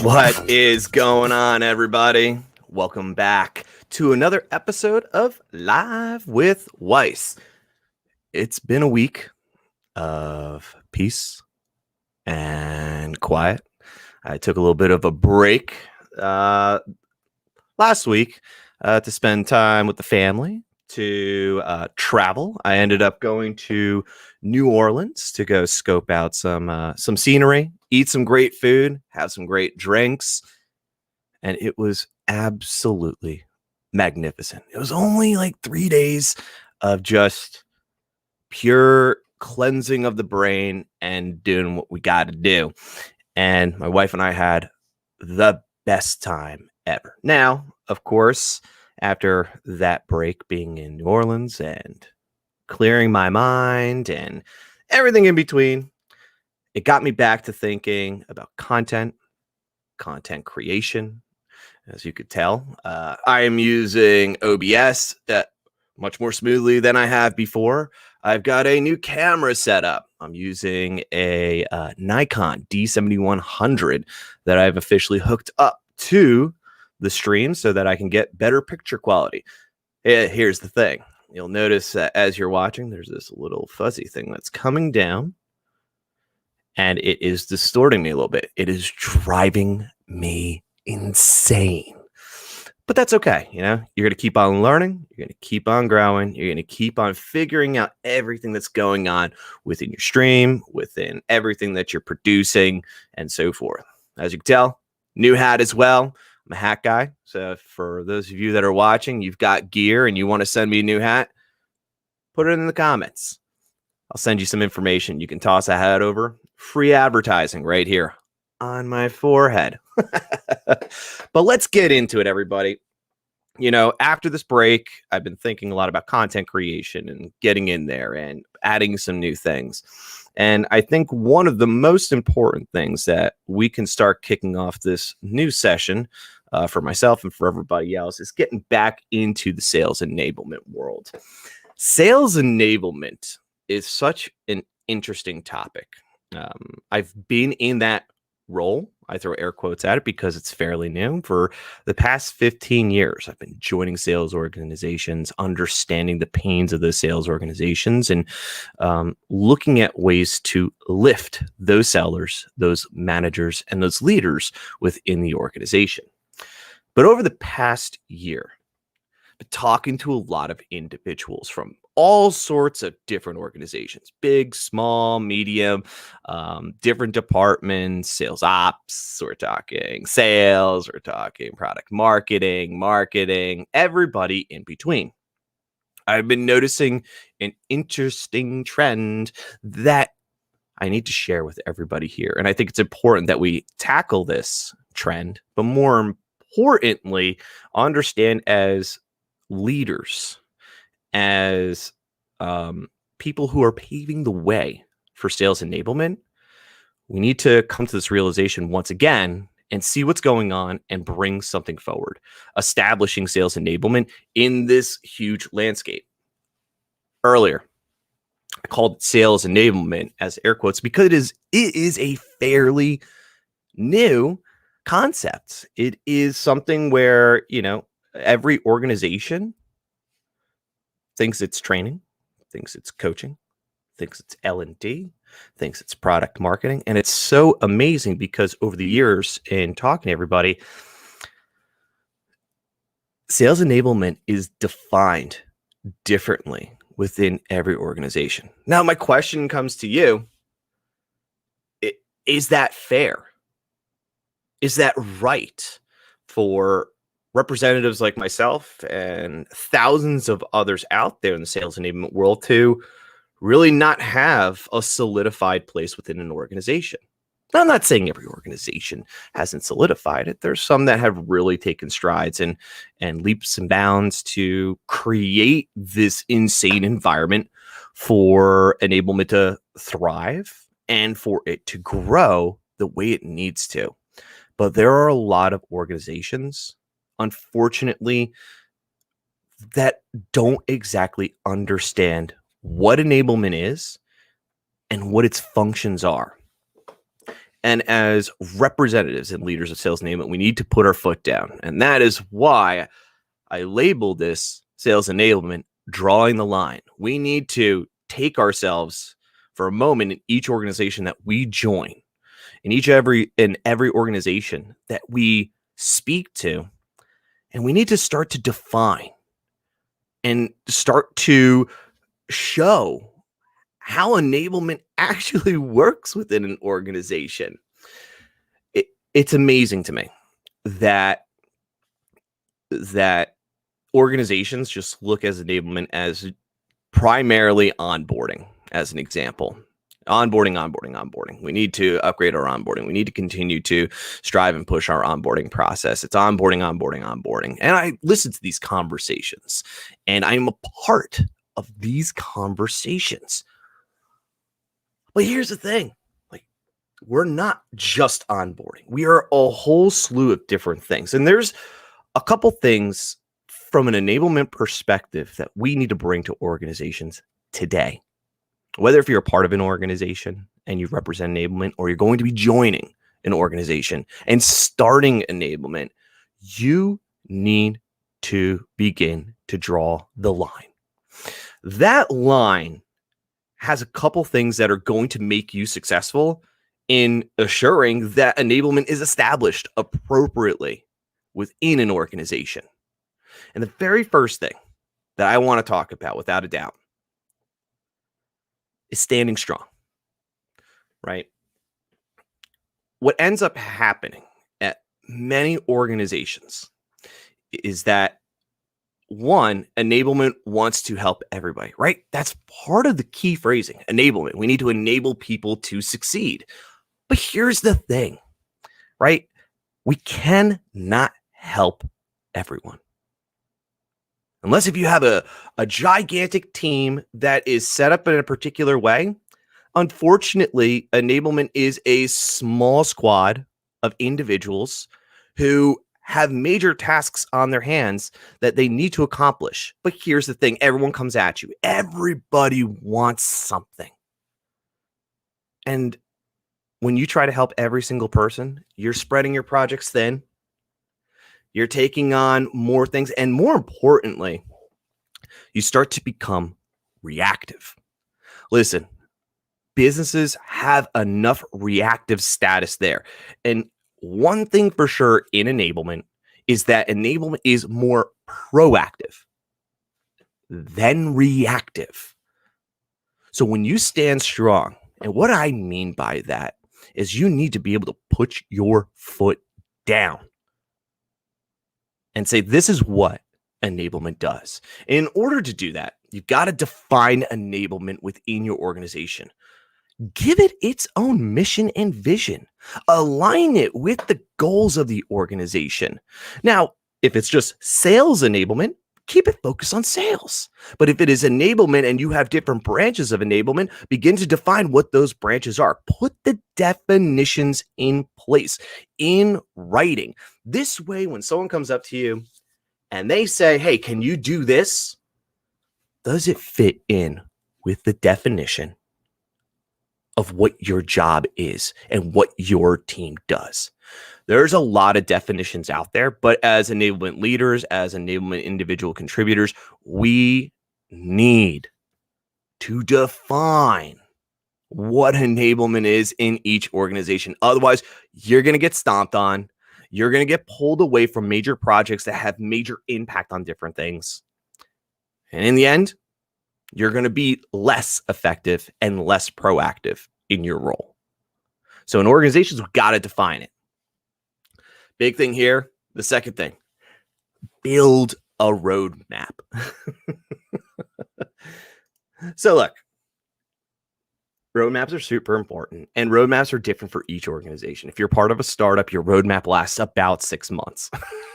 What is going on, everybody? Welcome back to another episode of Live with Weiss. It's been a week of peace and quiet. I took a little bit of a break last week to spend time with the family, to travel. I ended up going to New Orleans to go scope out some scenery, eat some great food, have some great drinks, and it was absolutely magnificent. It was only like 3 days of just pure cleansing of the brain and doing what we got to do. And my wife and I had the best time ever. Now, of course, after that break being in New Orleans and clearing my mind and everything in between, it got me back to thinking about content creation. As you could tell, I am using OBS much more smoothly than I have before. I've got a new camera set up. I'm using a Nikon D7100 that I've officially hooked up to the stream so that I can get better picture quality. Here's the thing. You'll notice that as you're watching, there's this little fuzzy thing that's coming down, and it is distorting me a little bit. It is driving me insane. But that's okay. You know, you're going to keep on learning. You're going to keep on growing. You're going to keep on figuring out everything that's going on within your stream, within everything that you're producing, and so forth. As you can tell, new hat as well. I'm a hat guy. So for those of you that are watching, you've got gear and you want to send me a new hat, put it in the comments. I'll send you some information. You can toss a hat over. Free advertising right here on my forehead. But let's get into it, everybody. You know, after this break, I've been thinking a lot about content creation and getting in there and adding some new things. And I think one of the most important things that we can start kicking off this new session for myself and for everybody else is getting back into the sales enablement world. Sales enablement is such an interesting topic. I've been in that role. I throw air quotes at it because it's fairly new. For the past 15 years, I've been joining sales organizations, understanding the pains of those sales organizations, and looking at ways to lift those sellers, those managers, and those leaders within the organization. But over the past year, I've been talking to a lot of individuals from all sorts of different organizations, big, small, medium, different departments, sales ops, we're talking sales, we're talking product marketing, everybody in between. I've been noticing an interesting trend that I need to share with everybody here. And I think it's important that we tackle this trend, but more importantly, understand as leaders, as people who are paving the way for sales enablement, we need to come to this realization once again and see what's going on and bring something forward, establishing sales enablement in this huge landscape. Earlier, I called it sales enablement as air quotes because it is a fairly new concept. It is something where, every organization thinks it's training, thinks it's coaching, thinks it's L&D, thinks it's product marketing. And it's so amazing because over the years in talking to everybody, sales enablement is defined differently within every organization. Now, my question comes to you. Is that fair? Is that right for representatives like myself and thousands of others out there in the sales enablement world to really not have a solidified place within an organization? Now, I'm not saying every organization hasn't solidified it. There's some that have really taken strides and leaps and bounds to create this insane environment for enablement to thrive and for it to grow the way it needs to. But there are a lot of organizations, unfortunately, that don't exactly understand what enablement is and what its functions are. And as representatives and leaders of sales enablement, we need to put our foot down. And that is why I labeled this sales enablement, drawing the line. We need to take ourselves for a moment in each organization that we join, in every organization that we speak to, and we need to start to define and start to show how enablement actually works within an organization. It's amazing to me that organizations just look as enablement as primarily onboarding, as an example. Onboarding. We need to upgrade our onboarding. We need to continue to strive and push our onboarding process. It's onboarding. And I listen to these conversations, and I'm a part of these conversations. But here's the thing. We're not just onboarding. We are a whole slew of different things. And there's a couple things from an enablement perspective that we need to bring to organizations today. Whether if you're a part of an organization and you represent enablement, or you're going to be joining an organization and starting enablement, you need to begin to draw the line. That line has a couple things that are going to make you successful in assuring that enablement is established appropriately within an organization. And the very first thing that I want to talk about, without a doubt, is standing strong, right? What ends up happening at many organizations is that, one, enablement wants to help everybody, right? That's part of the key phrasing, enablement. We need to enable people to succeed. But here's the thing, right? We cannot help everyone. Unless if you have a gigantic team that is set up in a particular way, Unfortunately, enablement is a small squad of individuals who have major tasks on their hands that they need to accomplish. But here's the thing, everyone comes at you. Everybody wants something. And when you try to help every single person, you're spreading your projects thin. You're taking on more things. And more importantly, you start to become reactive. Listen, businesses have enough reactive status there. And one thing for sure in enablement is that enablement is more proactive than reactive. So when you stand strong, and what I mean by that is you need to be able to put your foot down and say, this is what enablement does. In order to do that, you've got to define enablement within your organization. Give it its own mission and vision. Align it with the goals of the organization. Now, if it's just sales enablement, keep it focused on sales. But if it is enablement and you have different branches of enablement, begin to define what those branches are. Put the definitions in place, in writing. This way, when someone comes up to you and they say, hey, can you do this? Does it fit in with the definition of what your job is and what your team does? There's a lot of definitions out there, but as enablement leaders, as enablement individual contributors, we need to define what enablement is in each organization. Otherwise, you're going to get stomped on. You're going to get pulled away from major projects that have major impact on different things. And in the end, you're going to be less effective and less proactive in your role. So in organizations, we've got to define it. Big thing here, the second thing, build a roadmap. So look, roadmaps are super important, and roadmaps are different for each organization. If you're part of a startup, your roadmap lasts about 6 months.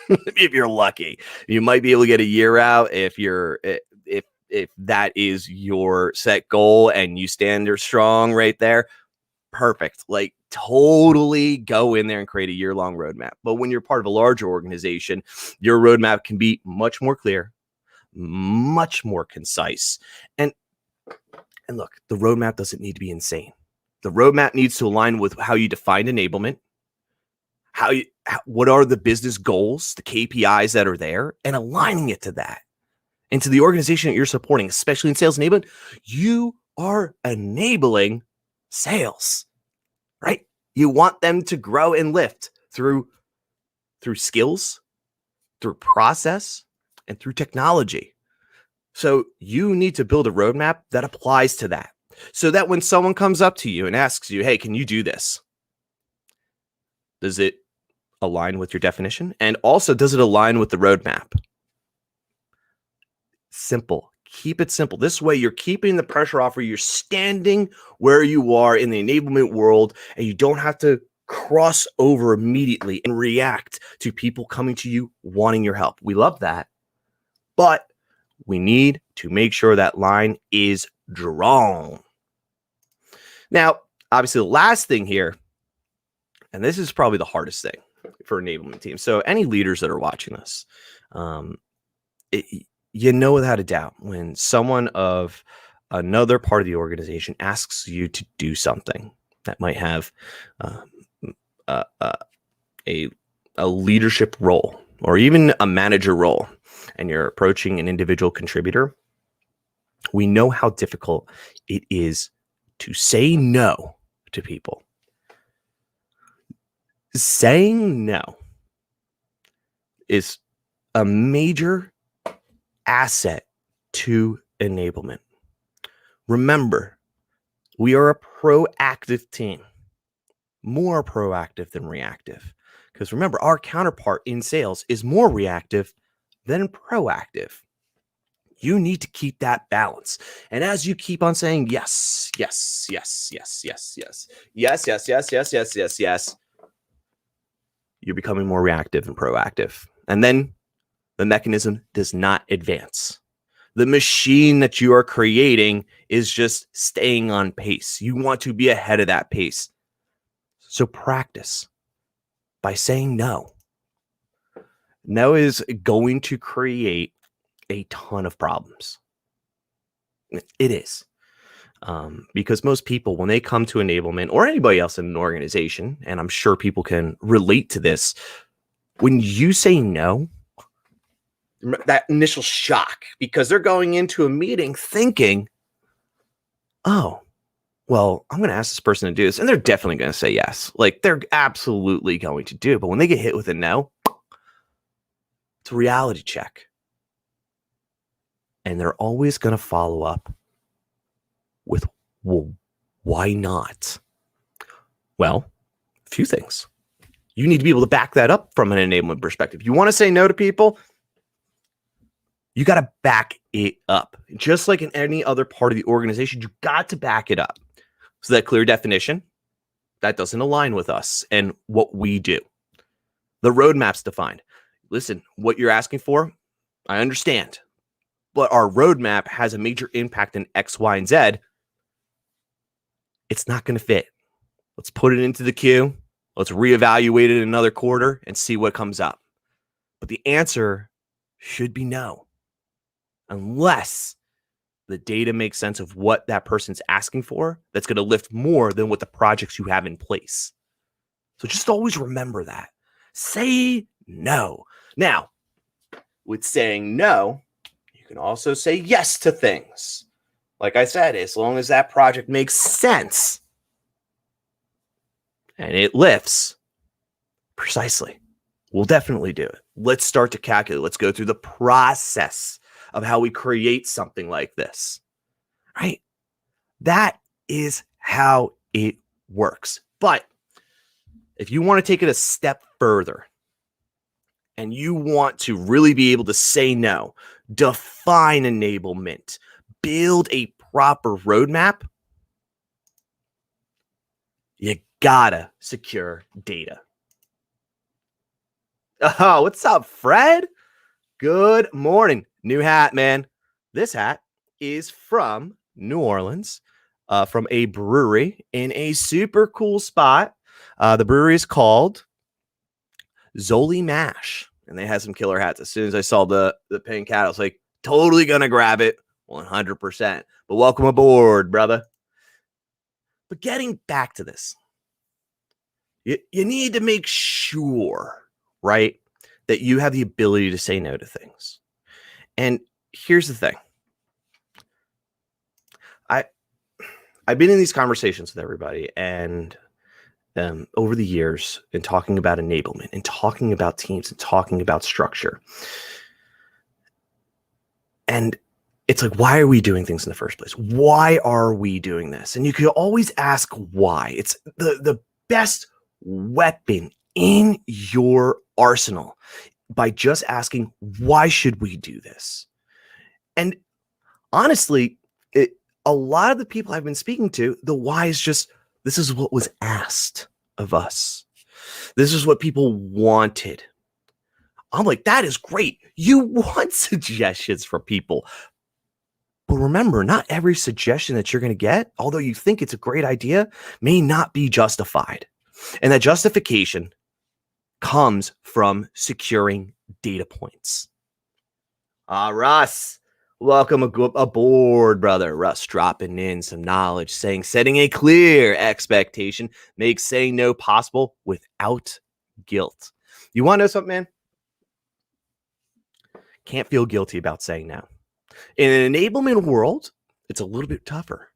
If you're lucky, you might be able to get a year out if that is your set goal and you stand there strong right there. Perfect. Like totally go in there and create a year-long roadmap. But when you're part of a larger organization, your roadmap can be much more clear, much more concise. And look, the roadmap doesn't need to be insane. The roadmap needs to align with how you define enablement, what are the business goals, the KPIs that are there, and aligning it to that. And to the organization that you're supporting, especially in sales enablement, you are enabling sales, right? You want them to grow and lift through skills, through process, and through technology. So you need to build a roadmap that applies to that, so that when someone comes up to you and asks you, hey, can you do this? Does it align with your definition? And also, does it align with the roadmap? Simple. Keep it simple. This way, you're keeping the pressure off, where you're standing where you are in the enablement world, and you don't have to cross over immediately and react to people coming to you wanting your help. We love that, but we need to make sure that line is drawn. Now, obviously, the last thing here, and this is probably the hardest thing for enablement teams. So any leaders that are watching this, you know without a doubt when someone of another part of the organization asks you to do something that might have a leadership role or even a manager role, and you're approaching an individual contributor, we know how difficult it is to say no to people. Saying no is a major asset to enablement. Remember, we are a proactive team, more proactive than reactive. Because remember, our counterpart in sales is more reactive than proactive. You need to keep that balance. And as you keep on saying yes, yes, yes, yes, yes, yes, yes, yes, yes, yes, yes, yes, yes, you're becoming more reactive and proactive. And then the mechanism does not advance. The machine that you are creating is just staying on pace. You want to be ahead of that pace. So practice by saying no. No is going to create a ton of problems. It is. Because most people, when they come to enablement or anybody else in an organization, and I'm sure people can relate to this, when you say no, that initial shock, because they're going into a meeting thinking, oh, well, I'm going to ask this person to do this. And they're definitely going to say yes. Like they're absolutely going to do it. But when they get hit with a no, it's a reality check. And they're always going to follow up with, well, why not? Well, a few things. You need to be able to back that up from an enablement perspective. You want to say no to people, you got to back it up. Just like in any other part of the organization, you got to back it up. So that clear definition, that doesn't align with us and what we do. The roadmap's defined. Listen, what you're asking for, I understand. But our roadmap has a major impact in X, Y, and Z. It's not going to fit. Let's put it into the queue. Let's reevaluate it in another quarter and see what comes up. But the answer should be no. Unless the data makes sense of what that person's asking for, that's going to lift more than what the projects you have in place. So just always remember that. Say no. Now, with saying no, you can also say yes to things. Like I said, as long as that project makes sense and it lifts, precisely, we'll definitely do it. Let's start to calculate. Let's go through the process of how we create something like this, right? That is how it works. But if you want to take it a step further and you want to really be able to say no, define enablement, build a proper roadmap, you gotta secure data. Oh, what's up, Fred? Good morning. New hat, man. This hat is from New Orleans, from a brewery in a super cool spot. The brewery is called Zoli Mash, and they had some killer hats. As soon as I saw the pink hat, I was like, totally gonna grab it, 100%. But welcome aboard, brother. But getting back to this, you need to make sure, right, that you have the ability to say no to things. And here's the thing. I've been in these conversations with everybody and over the years and talking about enablement and talking about teams and talking about structure. And it's like, why are we doing things in the first place? Why are we doing this? And you could always ask why. It's the best weapon in your arsenal by just asking, why should we do this? And honestly, a lot of the people I've been speaking to, the why is just, this is what was asked of us. This is what people wanted. I'm like, that is great. You want suggestions from people. But remember, not every suggestion that you're going to get, although you think it's a great idea, may not be justified. And that justification comes from securing data points. Russ, welcome aboard, brother. Russ dropping in some knowledge, saying setting a clear expectation makes saying no possible without guilt. You want to know something, man? Can't feel guilty about saying no. In an enablement world, it's a little bit tougher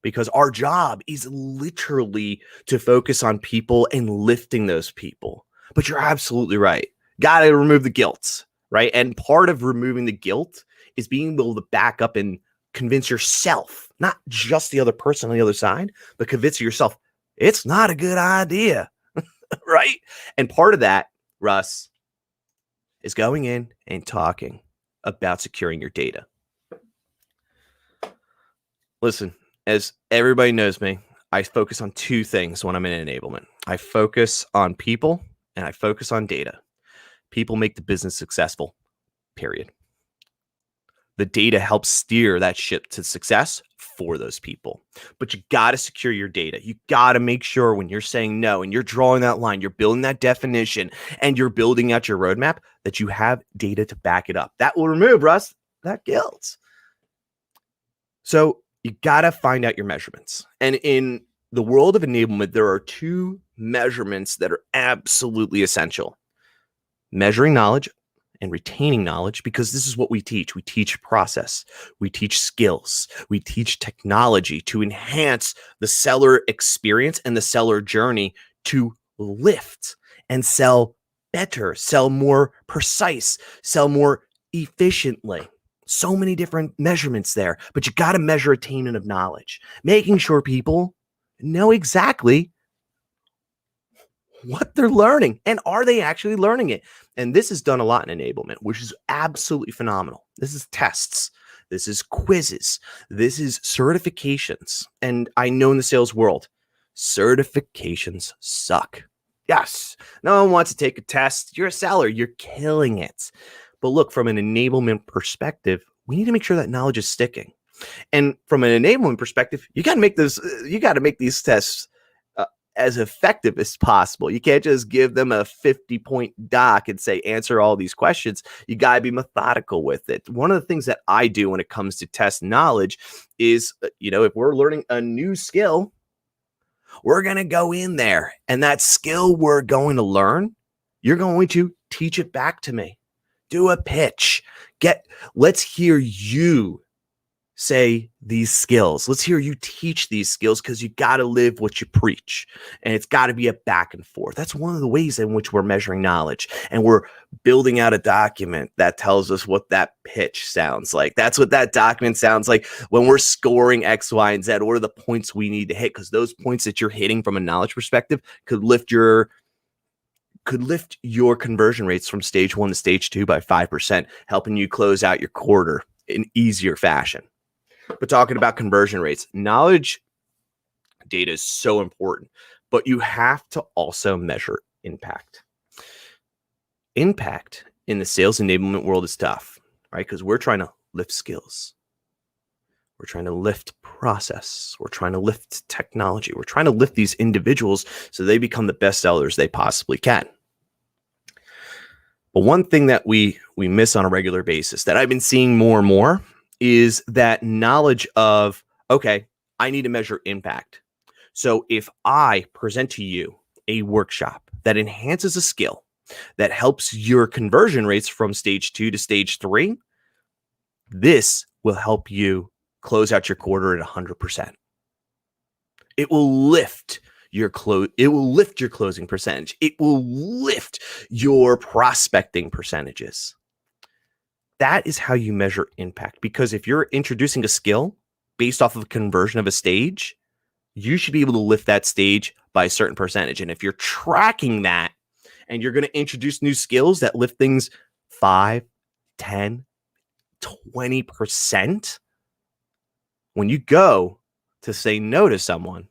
because our job is literally to focus on people and lifting those people. But you're absolutely right. Got to remove the guilt, right? And part of removing the guilt is being able to back up and convince yourself, not just the other person on the other side, but convince yourself it's not a good idea, right? And part of that, Russ, is going in and talking about securing your data. Listen, as everybody knows me, I focus on two things when I'm in enablement. I focus on people and I focus on data. People make the business successful, period. The data helps steer that ship to success for those people. But you got to secure your data. You got to make sure when you're saying no and you're drawing that line, you're building that definition, and you're building out your roadmap, that you have data to back it up. That will remove, Russ, that guilt. So you got to find out your measurements. And in the world of enablement, there are two measurements that are absolutely essential: measuring knowledge and retaining knowledge, because this is what we teach. We teach process, we teach skills, we teach technology to enhance the seller experience and the seller journey to lift and sell better, sell more precise, sell more efficiently. So many different measurements there, but you got to measure attainment of knowledge, making sure people know exactly what they're learning and are they actually learning it. And this is done a lot in enablement, which is absolutely phenomenal. This is tests, this is quizzes, this is certifications. And I know in the sales world, certifications suck. Yes, no one wants to take a test. You're a seller, you're killing it. But look, from an enablement perspective, we need to make sure that knowledge is sticking. And from an enablement perspective, you got to make these tests as effective as possible. You can't just give them a 50-point doc and say, answer all these questions. You got to be methodical with it. One of the things that I do when it comes to test knowledge is, if we're learning a new skill, we're going to go in there, and that skill we're going to learn, you're going to teach it back to me. Do a pitch. Let's hear you say these skills. Let's hear you teach these skills, because you got to live what you preach, and it's got to be a back and forth. That's one of the ways in which we're measuring knowledge, and we're building out a document that tells us what that pitch sounds like. That's what that document sounds like when we're scoring X, Y, and Z. What are the points we need to hit? Because those points that you're hitting from a knowledge perspective could lift your conversion rates from stage 1 to stage 2 by 5%, helping you close out your quarter in easier fashion. But talking about conversion rates, knowledge data is so important, but you have to also measure impact. Impact in the sales enablement world is tough, right? Because we're trying to lift skills. We're trying to lift process. We're trying to lift technology. We're trying to lift these individuals so they become the best sellers they possibly can. But one thing that we miss on a regular basis that I've been seeing more and more is that knowledge of, okay, I need to measure impact. So if I present to you a workshop that enhances a skill that helps your conversion rates from stage 2 to stage 3, this will help you close out your quarter at 100%. It will lift your closing percentage. It will lift your prospecting percentages. That is how you measure impact, because if you're introducing a skill based off of a conversion of a stage, you should be able to lift that stage by a certain percentage. And if you're tracking that and you're going to introduce new skills that lift things 5, 10, 20%, when you go to say no to someone,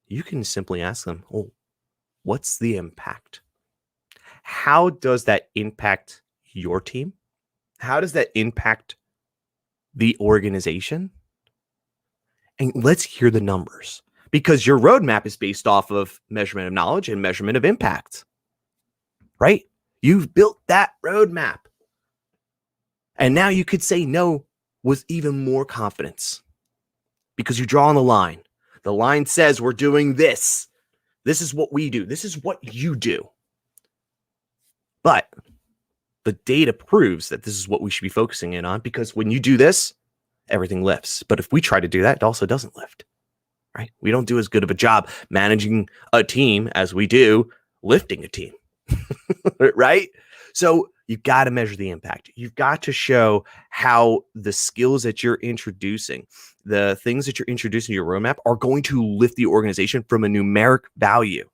you can simply ask them, oh, what's the impact? How does that impact your team? How does that impact the organization? And let's hear the numbers, because your roadmap is based off of measurement of knowledge and measurement of impact, right? You've built that roadmap. And now you could say no with even more confidence, because you draw on the line. The line says we're doing this. This is what we do. This is what you do. But the data proves that this is what we should be focusing in on, because when you do this, everything lifts. But if we try to do that, it also doesn't lift, right? We don't do as good of a job managing a team as we do lifting a team, right? So you've got to measure the impact. You've got to show how the skills that you're introducing, the things that you're introducing to your roadmap, are going to lift the organization from a numeric value.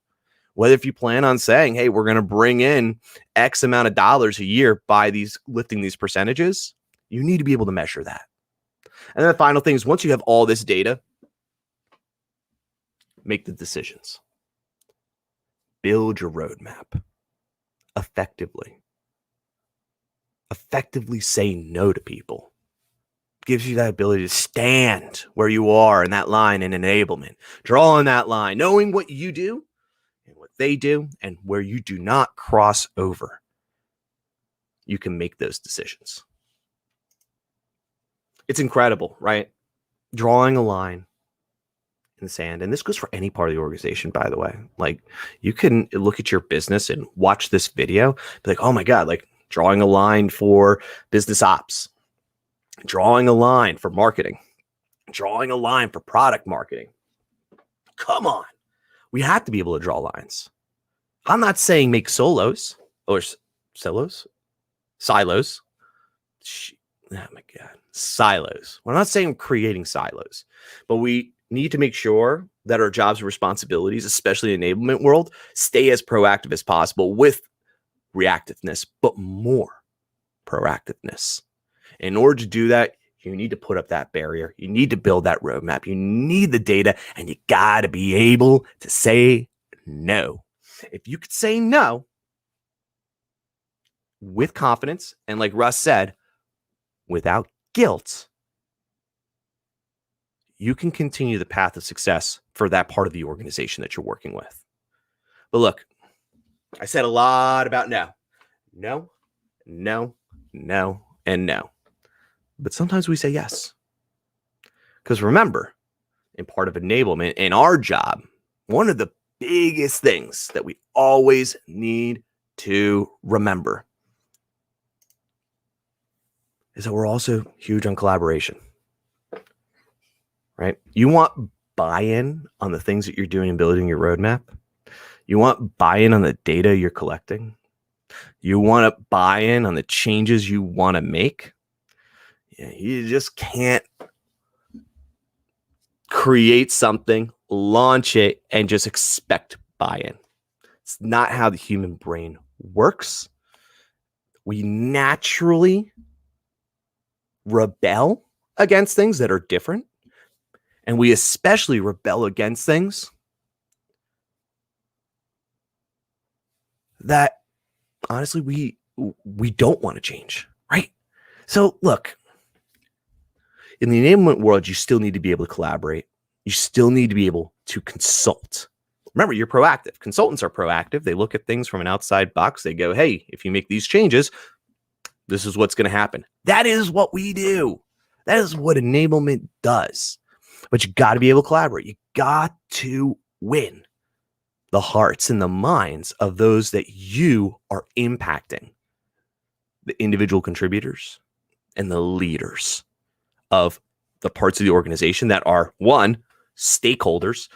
Whether if you plan on saying, hey, we're going to bring in X amount of dollars a year by lifting these percentages, you need to be able to measure that. And then the final thing is, once you have all this data, make the decisions. Build your roadmap effectively. effectively say no to people. Gives you that ability to stand where you are in that line in enablement, drawing that line, knowing what you do and what they do and where you do not cross over. You can make those decisions. It's incredible, right? Drawing a line in the sand. And this goes for any part of the organization, by the way. Like, you can look at your business and watch this video, be like, oh my God, like drawing a line for business ops, drawing a line for marketing, drawing a line for product marketing. Come on. We have to be able to draw lines. I'm not saying make silos. Oh my God. Silos. We're not saying creating silos, but we need to make sure that our jobs and responsibilities, especially in the enablement world, stay as proactive as possible with reactiveness, but more proactiveness. In order to do that, you need to put up that barrier. You need to build that roadmap. You need the data, and you got to be able to say no. If you could say no with confidence, and like Russ said, without guilt, you can continue the path of success for that part of the organization that you're working with. But look, I said a lot about no, and no. But sometimes we say yes. Because remember, in part of enablement, in our job, one of the biggest things that we always need to remember is that we're also huge on collaboration, right? You want buy-in on the things that you're doing and building your roadmap. You want buy-in on the data you're collecting. You want to buy-in on the changes you want to make. You just can't create something, launch it, and just expect buy-in. It's not how the human brain works. We naturally rebel against things that are different. And we especially rebel against things that honestly we don't want to change, right? So look, in the enablement world, you still need to be able to collaborate. You still need to be able to consult. Remember, you're proactive. Consultants are proactive. They look at things from an outside box. They go, hey, if you make these changes, this is what's going to happen. That is what we do. That is what enablement does. But you got to be able to collaborate. You got to win the hearts and the minds of those that you are impacting, the individual contributors and the leaders of the parts of the organization that are, one, stakeholders.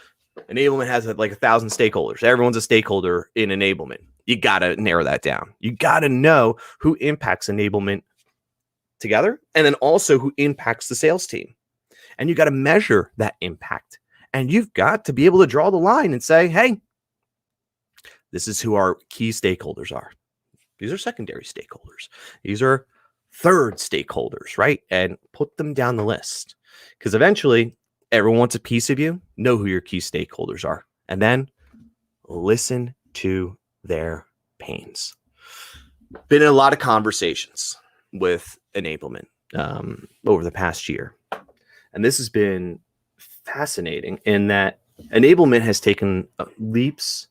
Enablement has like 1,000 stakeholders. Everyone's a stakeholder in enablement. You got to narrow that down. You got to know who impacts enablement together, and then also who impacts the sales team. And you got to measure that impact. And you've got to be able to draw the line and say, hey, this is who our key stakeholders are. These are secondary stakeholders. These are third stakeholders, right? And put them down the list. Because eventually, everyone wants a piece of you. Know who your key stakeholders are. And then listen to their pains. Been in a lot of conversations with enablement over the past year. And this has been fascinating in that enablement has taken leaps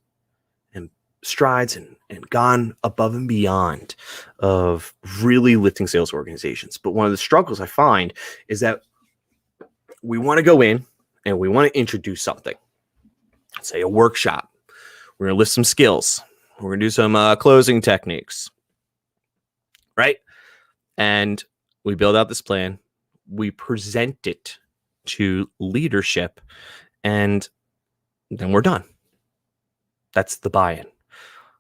and strides and gone above and beyond of really lifting sales organizations. But one of the struggles I find is that we want to go in and we want to introduce something, say a workshop. We're going to list some skills. We're going to do some closing techniques, right? And we build out this plan. We present it to leadership, and then we're done. That's the buy-in.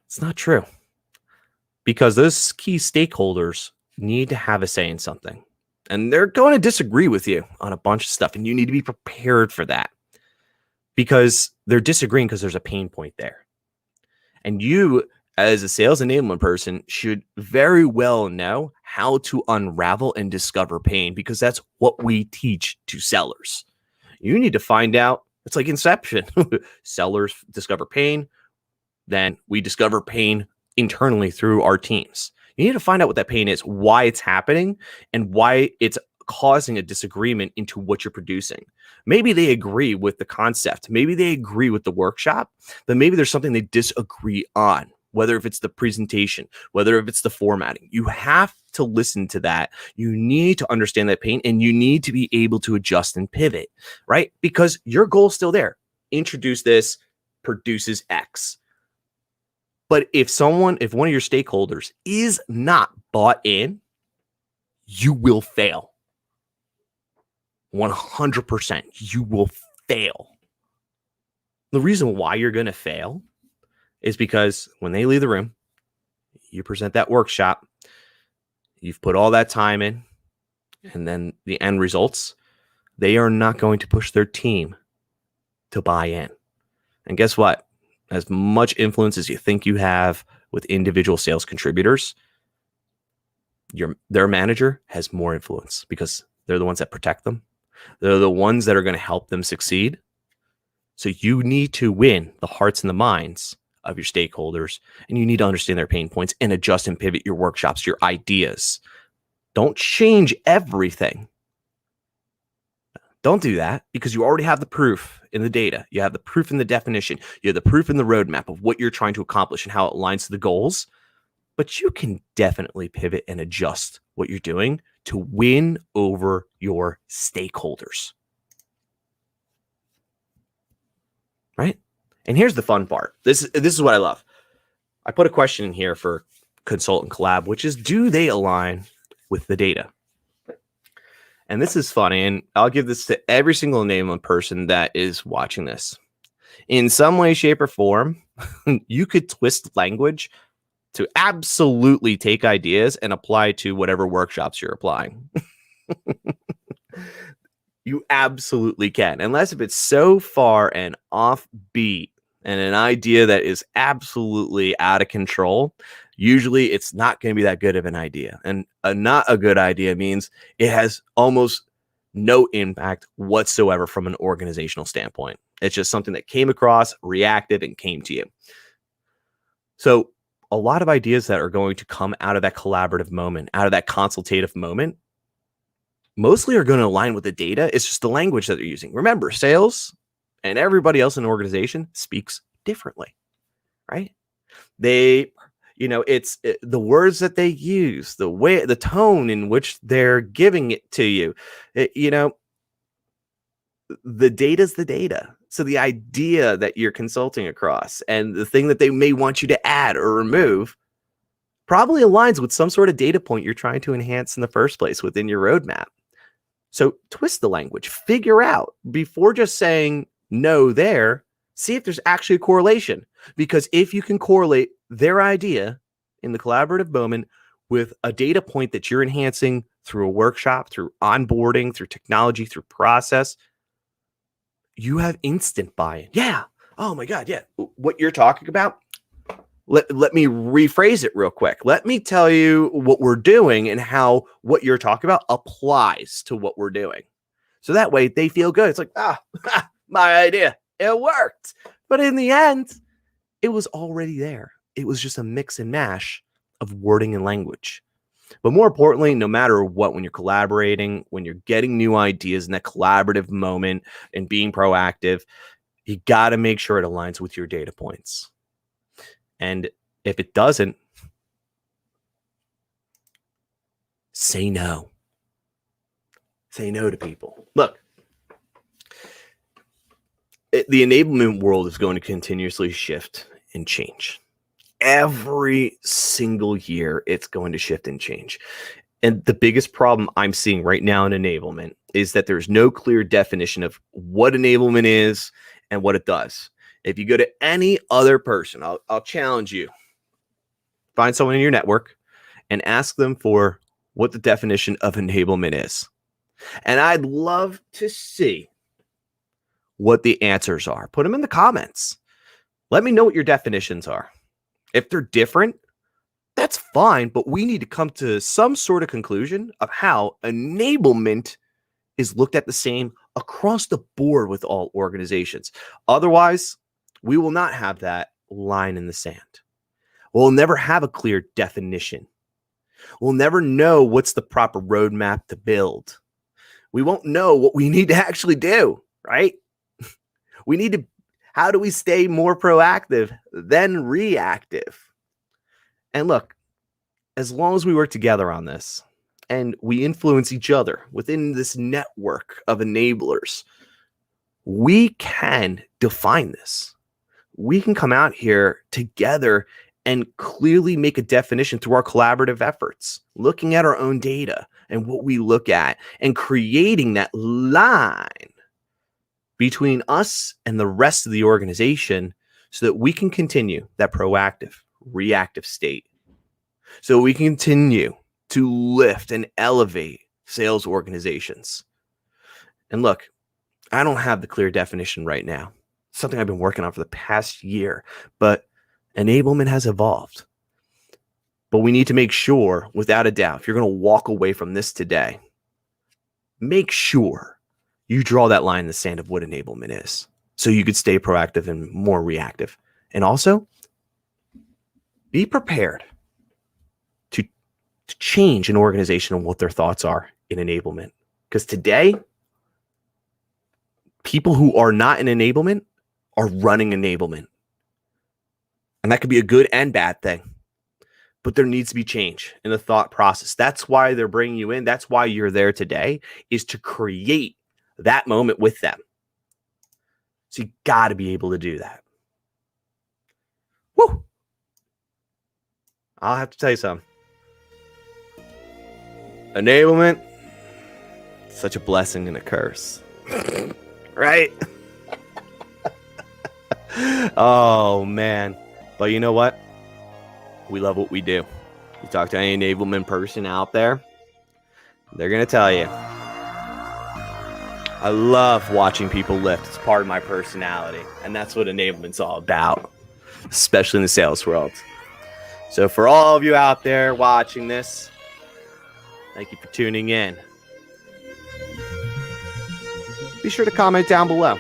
It's not true, because those key stakeholders need to have a say in something, and they're going to disagree with you on a bunch of stuff, and you need to be prepared for that, because they're disagreeing because there's a pain point there. And you, as a sales enablement person, should very well know how to unravel and discover pain, because that's what we teach to sellers. You need to find out. It's like Inception. Sellers discover pain. Then we discover pain internally through our teams. You need to find out what that pain is, why it's happening, and why it's causing a disagreement into what you're producing. Maybe they agree with the concept. Maybe they agree with the workshop, but maybe there's something they disagree on, whether if it's the presentation, whether if it's the formatting. You have to listen to that. You need to understand that pain, and you need to be able to adjust and pivot, right? Because your goal is still there. Introduce this, produces X. But if one of your stakeholders is not bought in, you will fail. 100%. You will fail. The reason why you're going to fail is because when they leave the room, you present that workshop, you've put all that time in, and then the end results, they are not going to push their team to buy in. And guess what? As much influence as you think you have with individual sales contributors, their manager has more influence because they're the ones that protect them. They're the ones that are going to help them succeed. So you need to win the hearts and the minds of your stakeholders, and you need to understand their pain points and adjust and pivot your workshops, your ideas. Don't change everything. Don't do that, because you already have the proof in the data. You have the proof in the definition. You have the proof in the roadmap of what you're trying to accomplish and how it aligns to the goals. But you can definitely pivot and adjust what you're doing to win over your stakeholders. Right? And here's the fun part. This is what I love. I put a question in here for Consultant Collab, which is, do they align with the data? And this is funny, and I'll give this to every single enablement person that is watching this. In some way, shape, or form, you could twist language to absolutely take ideas and apply to whatever workshops you're applying. You absolutely can, unless if it's so far and offbeat and an idea that is absolutely out of control. Usually it's not going to be that good of an idea. And not a good idea means it has almost no impact whatsoever from an organizational standpoint. It's just something that came across, reacted, and came to you. So a lot of ideas that are going to come out of that collaborative moment, out of that consultative moment, mostly are going to align with the data. It's just the language that they're using. Remember, sales and everybody else in an organization speaks differently, right? It's the words that they use, the way, the tone in which they're giving it to you. The data's the data. So the idea that you're consulting across and the thing that they may want you to add or remove probably aligns with some sort of data point you're trying to enhance in the first place within your roadmap. So twist the language, figure out before just saying no there, see if there's actually a correlation. Because if you can correlate their idea in the collaborative moment with a data point that you're enhancing through a workshop, through onboarding, through technology, through process, you have instant buy-in. Yeah. Oh my God. Yeah. What you're talking about, let me rephrase it real quick. Let me tell you what we're doing and how what you're talking about applies to what we're doing. So that way they feel good. It's like, my idea, it worked. But in the end, it was already there. It was just a mix and mash of wording and language. But more importantly, no matter what, when you're collaborating, when you're getting new ideas in that collaborative moment and being proactive, you got to make sure it aligns with your data points. And if it doesn't, say no. Say no to people. Look, the enablement world is going to continuously shift and change. Every single year, it's going to shift and change. And the biggest problem I'm seeing right now in enablement is that there's no clear definition of what enablement is and what it does. If you go to any other person, I'll challenge you. Find someone in your network and ask them for what the definition of enablement is. And I'd love to see what the answers are. Put them in the comments. Let me know what your definitions are. If they're different, that's fine, but we need to come to some sort of conclusion of how enablement is looked at the same across the board with all organizations. Otherwise, we will not have that line in the sand. We'll never have a clear definition We'll never know what's the proper roadmap to build. We won't know what we need to actually do, right? We need to, how do we stay more proactive than reactive? And look, as long as we work together on this and we influence each other within this network of enablers, we can define this. We can come out here together and clearly make a definition through our collaborative efforts, looking at our own data and what we look at and creating that line between us and the rest of the organization so that we can continue that proactive, reactive state. So we continue to lift and elevate sales organizations. And look, I don't have the clear definition right now. It's something I've been working on for the past year, but enablement has evolved. But we need to make sure, without a doubt, if you're going to walk away from this today, make sure you draw that line in the sand of what enablement is so you could stay proactive and more reactive. And also, be prepared to change an organization and what their thoughts are in enablement. Because today, people who are not in enablement are running enablement. And that could be a good and bad thing. But there needs to be change in the thought process. That's why they're bringing you in. That's why you're there today, is to create that moment with them. So you got to be able to do that. Woo! I'll have to tell you something. Enablement, such a blessing and a curse. Right? Oh, man. But you know what? We love what we do. You talk to any enablement person out there, they're going to tell you, I love watching people lift. It's part of my personality. And that's what enablement's all about, especially in the sales world. So for all of you out there watching this, thank you for tuning in. Be sure to comment down below.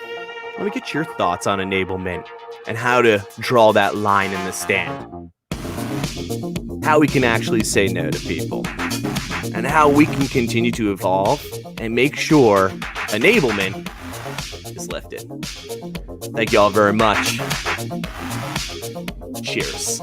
Let me get your thoughts on enablement and how to draw that line in the stand. How we can actually say no to people. And how we can continue to evolve and make sure enablement is lifted. Thank you all very much. Cheers.